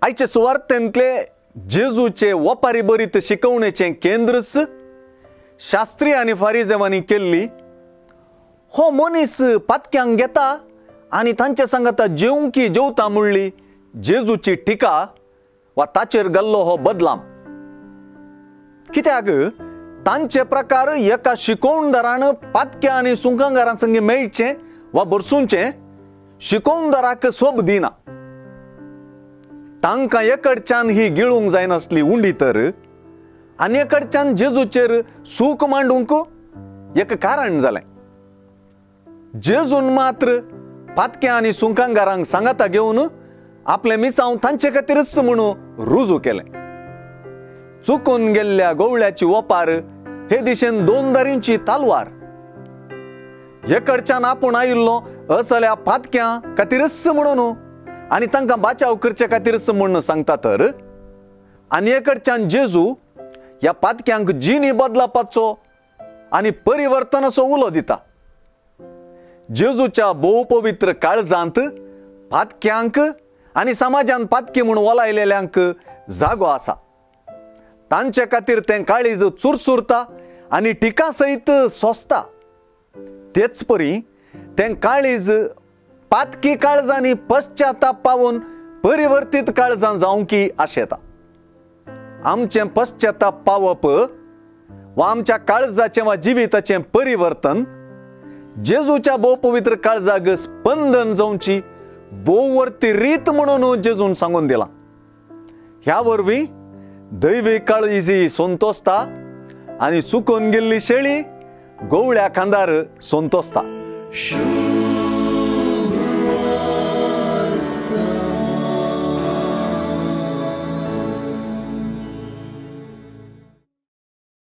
आयचे सुवार्थेंतले जेजूचे वपारी बरीत शिकवणेचे केंद्रस शास्त्री आनी फारिजेवांनी केल्ली हो मनीस पातक्यांक घेता आनी तांचे सांगता जेवंकी जेवता म्हणली जेजूची टिका वा ताचेर गल्लो हो बदलाम। कित्याक तांचे प्रकार एका शिकोवणदारान पातक्या आनी सुंकांगारां संगी मेळचें वा बरसूंचें शिकोवणदाराक सोब दिना। तांकां एकडच्यान ही गिळूंक जायनासली उंडी तर आनी एकडच्यान जेजूचेर सूक मांडूंक एक कारण जालें। जेजून मात्र पातक्या आनी सुंकांगारांक सांगाता घेवन आपले मिसांव तांचे खातीरच म्हणून रुजू केलें। चुकून गेल्ल्या गवळ्याची वपार हे दिशेन दोन दारींची तालवार। एकडच्यान आपूण आयिल्लो असल्या पातक्यां खातीरच म्हणून आनी तांकां बाचाव करचे खातीरच म्हणून सांगता तर आनी एकडच्यान जेजू ह्या पातक्यांक जिणी बदलापाचो आनी परिवर्तनाचो उलो दिता। जेजूच्या भोव पवित्र काळजांत पातक्यांक आनी समाजान पातकी म्हूण वलायलेल्यांक जागो आसा। तांचे खातीर तें काळीज चुरचुरता आनी टिका सयत सोंसता। तेच परी तें काळीज पातकी काळजांनी पश्चाताप पावून परिवर्तीत काळजां जावंकी आशेता। आमचें पश्चाताप पावप वा आमच्या काळजाचें वा जिविताचें परिवर्तन जेजूच्या भोव पवित्र काळजाक स्पंदन जावची भोववर्ती रीत म्हणून जेजून सांगून दिला। ह्या वरवीं दैवी काळजी संतोसता आनी चुकून गेल्ली शेळी गवळ्या खांदार संतोसता।